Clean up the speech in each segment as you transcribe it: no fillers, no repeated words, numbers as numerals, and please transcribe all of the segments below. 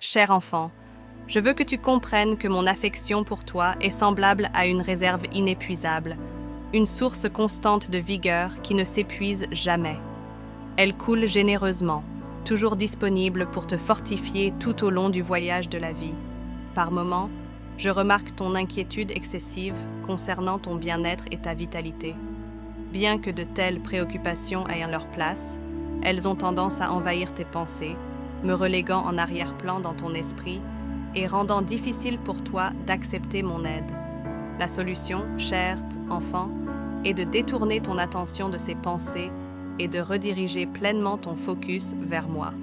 Cher enfant, je veux que tu comprennes que mon affection pour toi est semblable à une réserve inépuisable, une source constante de vigueur qui ne s'épuise jamais. Elle coule généreusement, toujours disponible pour te fortifier tout au long du voyage de la vie. Par moments, je remarque ton inquiétude excessive concernant ton bien-être et ta vitalité. Bien que de telles préoccupations aient leur place, elles ont tendance à envahir tes pensées, me reléguant en arrière-plan dans ton esprit et rendant difficile pour toi d'accepter mon aide. La solution, cher enfant, est de détourner ton attention de ces pensées et de rediriger pleinement ton focus vers moi.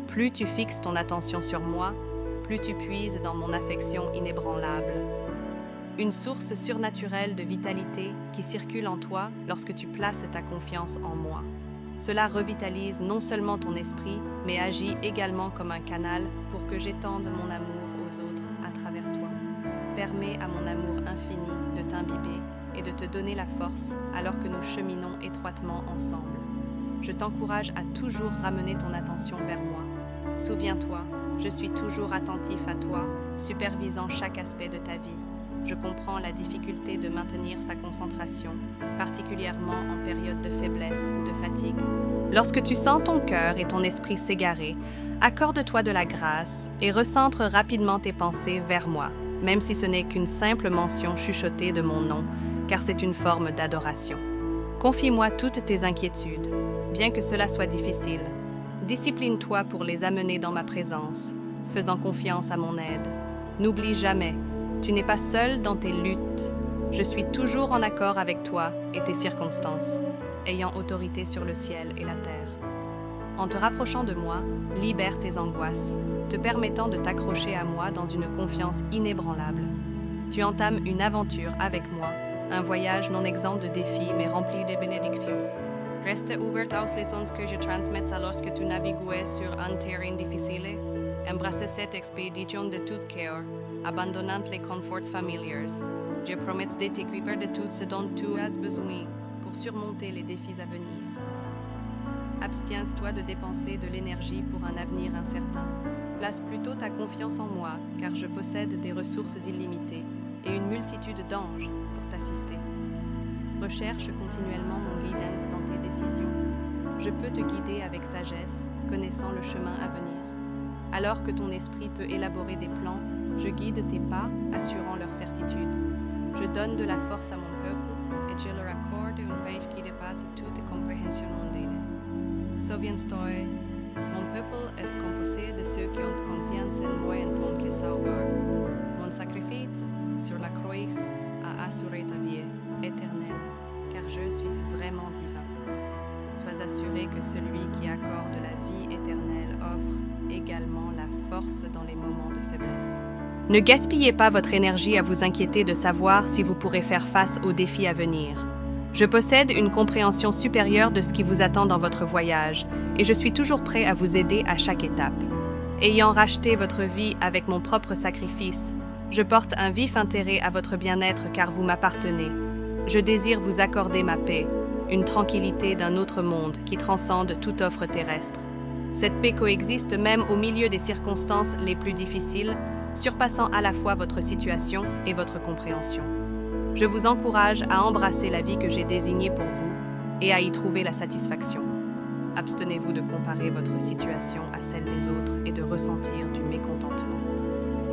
Plus tu fixes ton attention sur moi, plus tu puises dans mon affection inébranlable. Une source surnaturelle de vitalité qui circule en toi lorsque tu places ta confiance en moi. Cela revitalise non seulement ton esprit, mais agit également comme un canal pour que j'étende mon amour aux autres à travers toi. Permets à mon amour infini de t'imbiber et de te donner la force alors que nous cheminons étroitement ensemble. Je t'encourage à toujours ramener ton attention vers moi. Souviens-toi, je suis toujours attentif à toi, supervisant chaque aspect de ta vie. Je comprends la difficulté de maintenir sa concentration, particulièrement en période de faiblesse ou de fatigue. Lorsque tu sens ton cœur et ton esprit s'égarer, accorde-toi de la grâce et recentre rapidement tes pensées vers moi, même si ce n'est qu'une simple mention chuchotée de mon nom, car c'est une forme d'adoration. Confie-moi toutes tes inquiétudes, bien que cela soit difficile. Discipline-toi pour les amener dans ma présence, faisant confiance à mon aide. N'oublie jamais, tu n'es pas seul dans tes luttes. Je suis toujours en accord avec toi et tes circonstances, ayant autorité sur le ciel et la terre. En te rapprochant de moi, libère tes angoisses, te permettant de t'accrocher à moi dans une confiance inébranlable. Tu entames une aventure avec moi, un voyage non exempt de défis mais rempli de bénédictions. Reste ouverte aux leçons que je transmets alors que tu navigues sur un terrain difficile. Embrasse cette expédition de tout cœur, abandonnant les conforts familiers. Je promets de t'équiper de tout ce dont tu as besoin pour surmonter les défis à venir. Abstiens-toi de dépenser de l'énergie pour un avenir incertain. Place plutôt ta confiance en moi, car je possède des ressources illimitées et une multitude d'anges pour t'assister. Recherche continuellement mon guidance dans tes décisions. Je peux te guider avec sagesse, connaissant le chemin à venir. Alors que ton esprit peut élaborer des plans, je guide tes pas, assurant leur certitude. Je donne de la force à mon peuple et je leur accorde une paix qui dépasse toute compréhension mondaine. Souviens-toi, mon peuple est composé de ceux qui ont confiance en moi en tant que sauveur. Mon sacrifice sur la croix a assuré ta vie éternelle, car je suis vraiment divin. Sois assuré que celui qui accorde la vie éternelle offre également la force dans les moments de faiblesse. Ne gaspillez pas votre énergie à vous inquiéter de savoir si vous pourrez faire face aux défis à venir. Je possède une compréhension supérieure de ce qui vous attend dans votre voyage et je suis toujours prêt à vous aider à chaque étape. Ayant racheté votre vie avec mon propre sacrifice, je porte un vif intérêt à votre bien-être car vous m'appartenez. Je désire vous accorder ma paix, une tranquillité d'un autre monde qui transcende toute offre terrestre. Cette paix coexiste même au milieu des circonstances les plus difficiles, surpassant à la fois votre situation et votre compréhension. Je vous encourage à embrasser la vie que j'ai désignée pour vous et à y trouver la satisfaction. Abstenez-vous de comparer votre situation à celle des autres et de ressentir du mécontentement.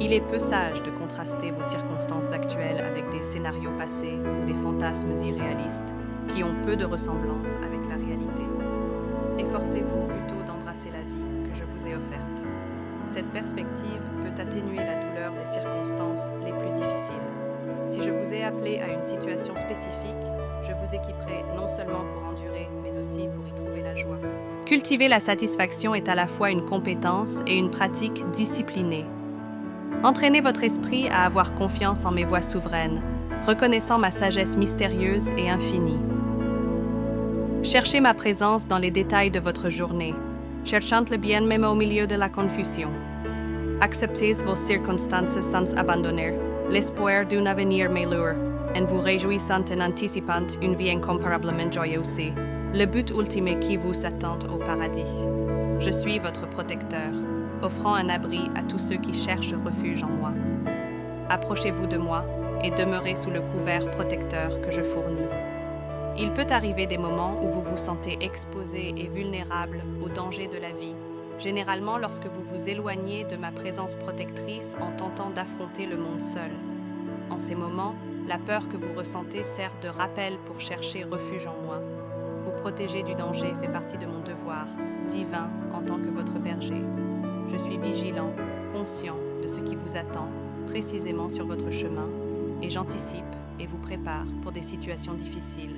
Il est peu sage de contraster vos circonstances actuelles avec des scénarios passés ou des fantasmes irréalistes qui ont peu de ressemblance avec la réalité. Efforcez-vous plutôt d'embrasser la vie que je vous ai offerte. Cette perspective peut atténuer la douleur des circonstances les plus difficiles. Si je vous ai appelé à une situation spécifique, je vous équiperai non seulement pour endurer, mais aussi pour y trouver la joie. Cultiver la satisfaction est à la fois une compétence et une pratique disciplinée. Entraînez votre esprit à avoir confiance en mes voies souveraines, reconnaissant ma sagesse mystérieuse et infinie. Cherchez ma présence dans les détails de votre journée, cherchant le bien même au milieu de la confusion. Acceptez vos circonstances sans abandonner. L'espoir d'un avenir meilleur, en vous réjouissant en anticipant une vie incomparablement joyeuse, le but ultime qui vous attend au paradis. Je suis votre protecteur. offrant un abri à tous ceux qui cherchent refuge en moi. Approchez-vous de moi et demeurez sous le couvert protecteur que je fournis. Il peut arriver des moments où vous vous sentez exposé et vulnérable aux dangers de la vie, généralement lorsque vous vous éloignez de ma présence protectrice en tentant d'affronter le monde seul. En ces moments, la peur que vous ressentez sert de rappel pour chercher refuge en moi. Vous protéger du danger fait partie de mon devoir divin en tant que votre berger. Je suis vigilant, conscient de ce qui vous attend précisément sur votre chemin, et j'anticipe et vous prépare pour des situations difficiles.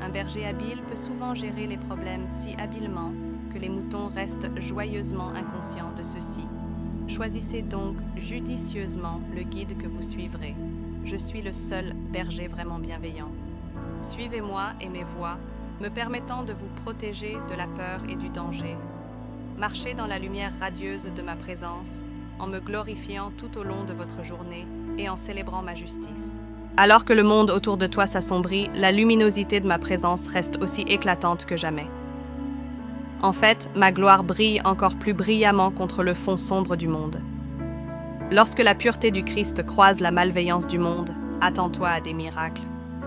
Un berger habile peut souvent gérer les problèmes si habilement que les moutons restent joyeusement inconscients de ceux-ci. Choisissez donc judicieusement le guide que vous suivrez. Je suis le seul berger vraiment bienveillant. Suivez-moi et mes voies, me permettant de vous protéger de la peur et du danger. Marchez dans la lumière radieuse de ma présence, en me glorifiant tout au long de votre journée et en célébrant ma justice. Alors que le monde autour de toi s'assombrit, la luminosité de ma présence reste aussi éclatante que jamais. En fait, ma gloire brille encore plus brillamment contre le fond sombre du monde. Lorsque la pureté du Christ croise la malveillance du monde, attends-toi à des miracles.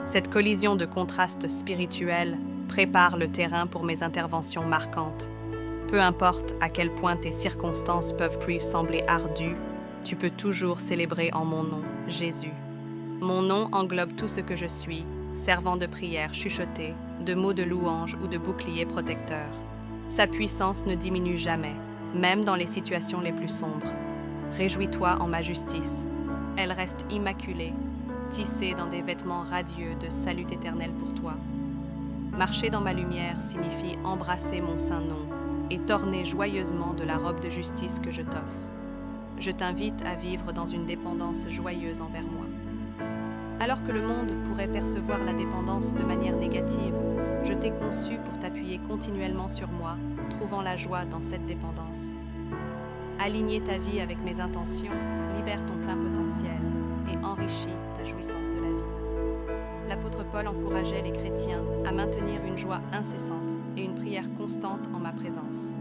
Cette collision de contrastes spirituels prépare le terrain pour mes interventions marquantes. Peu importe à quel point tes circonstances peuvent lui sembler ardues, tu peux toujours célébrer en mon nom, Jésus. Mon nom englobe tout ce que je suis, servant de prière chuchotée, de mots de louange ou de bouclier protecteur. Sa puissance ne diminue jamais, même dans les situations les plus sombres. Réjouis-toi en ma justice. Elle reste immaculée, tissée dans des vêtements radieux de salut éternel pour toi. Marcher dans ma lumière signifie embrasser mon saint nom et t'orner joyeusement de la robe de justice que je t'offre. Je t'invite à vivre dans une dépendance joyeuse envers moi. Alors que le monde pourrait percevoir la dépendance de manière négative, je t'ai conçu pour t'appuyer continuellement sur moi, trouvant la joie dans cette dépendance. Aligner ta vie avec mes intentions libère ton plein potentiel et enrichit ta jouissance de la vie. L'apôtre Paul encourageait les chrétiens à maintenir une joie incessante et une prière constante en ma présence.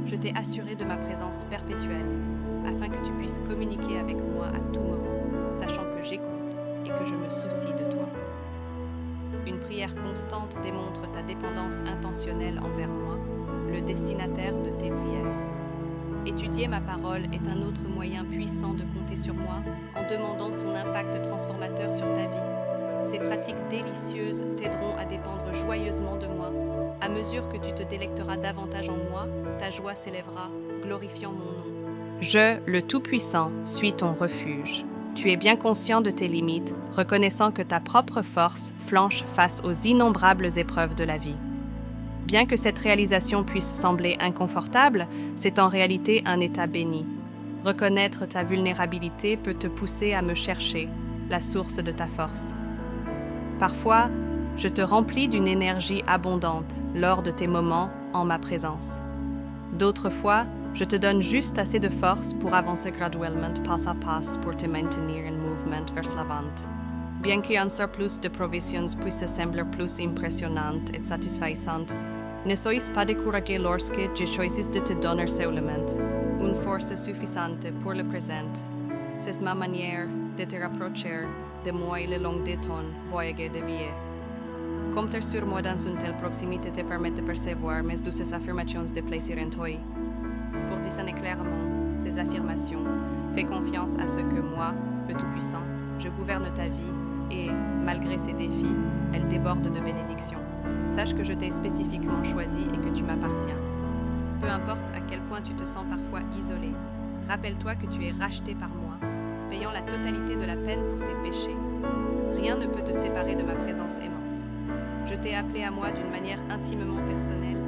Je t'ai assuré de ma présence perpétuelle, afin que tu puisses communiquer avec moi à tout moment, sachant que j'écoute et que je me soucie de toi. Une prière constante démontre ta dépendance intentionnelle envers moi, le destinataire de tes prières. Étudier ma parole est un autre moyen puissant de compter sur moi en demandant son impact transformateur sur ta vie. Ces pratiques délicieuses t'aideront à dépendre joyeusement de moi. À mesure que tu te délecteras davantage en moi, ta joie s'élèvera, glorifiant mon nom. Je, le Tout-Puissant, suis ton refuge. Tu es bien conscient de tes limites, reconnaissant que ta propre force flanche face aux innombrables épreuves de la vie. Bien que cette réalisation puisse sembler inconfortable, c'est en réalité un état béni. Reconnaître ta vulnérabilité peut te pousser à me chercher, la source de ta force. Parfois, je te remplis d'une énergie abondante lors de tes moments en ma présence. D'autres fois, je te donne juste assez de force pour avancer graduellement pas à pas pour te maintenir en mouvement vers l'avant. Bien qu'un surplus de provisions puisse sembler plus impressionnant et satisfaisant, ne sois pas découragé lorsque je choisis de te donner seulement une force suffisante pour le présent. C'est ma manière de te rapprocher de moi le long de ton voyage de vie. Compter sur moi dans une telle proximité te permet de percevoir mes douces affirmations de plaisir en toi. Pour discerner clairement ces affirmations, fais confiance à ce que moi, le Tout-Puissant, je gouverne ta vie et, malgré ces défis, elle déborde de bénédictions. Sache que je t'ai spécifiquement choisi et que tu m'appartiens. Peu importe à quel point tu te sens parfois isolé, rappelle-toi que tu es racheté par moi, payant la totalité de la peine pour tes péchés. Rien ne peut te séparer de ma présence aimante. Je t'ai appelé à moi d'une manière intimement personnelle,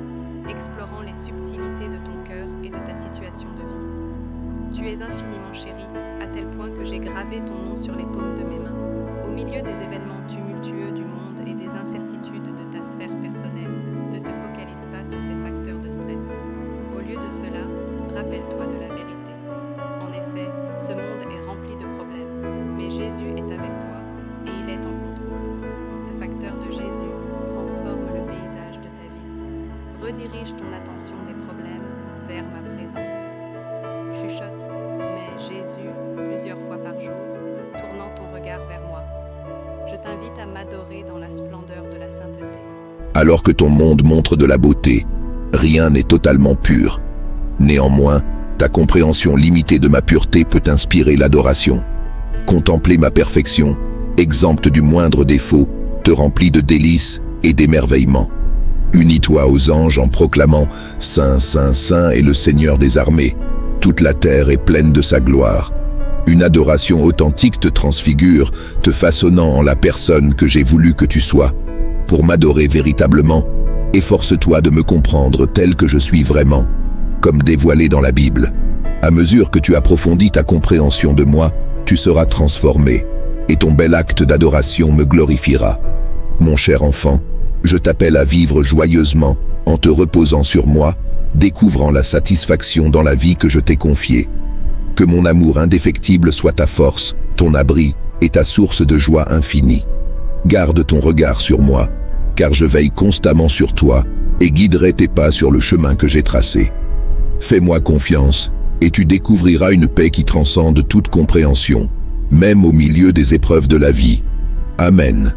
explorant les subtilités de ton cœur et de ta situation de vie. Tu es infiniment chéri, à tel point que j'ai gravé ton nom sur les paumes de mes mains. Au milieu des événements tumultueux du monde et des incertitudes de ta sphère personnelle, ne te focalise pas sur ces facteurs de stress. Au lieu de cela, rappelle-toi de la vérité. En effet, ce monde est rempli de problèmes, mais Jésus est avec toi et il est en contrôle. Ce facteur de Jésus transforme le paysage de ta vie. Redirige ton attention des problèmes vers ma présence. chuchote, mais Jésus, plusieurs fois par jour, tournant ton regard vers moi. Je t'invite à m'adorer dans la splendeur de la sainteté. Alors que ton monde montre de la beauté, rien n'est totalement pur. Néanmoins, ta compréhension limitée de ma pureté peut inspirer l'adoration. Contempler ma perfection, exempte du moindre défaut, te remplit de délices et d'émerveillement. Unis-toi aux anges en proclamant « Saint, Saint, Saint est le Seigneur des armées. Toute la terre est pleine de sa gloire. » Une adoration authentique te transfigure, te façonnant en la personne que j'ai voulu que tu sois. Pour m'adorer véritablement, efforce-toi de me comprendre tel que je suis vraiment, comme dévoilé dans la Bible. À mesure que tu approfondis ta compréhension de moi, tu seras transformé, et ton bel acte d'adoration me glorifiera. Mon cher enfant, je t'appelle à vivre joyeusement en te reposant sur moi, découvrant la satisfaction dans la vie que je t'ai confiée. Que mon amour indéfectible soit ta force, ton abri et ta source de joie infinie. Garde ton regard sur moi, car je veille constamment sur toi et guiderai tes pas sur le chemin que j'ai tracé. Fais-moi confiance et tu découvriras une paix qui transcende toute compréhension, même au milieu des épreuves de la vie. Amen.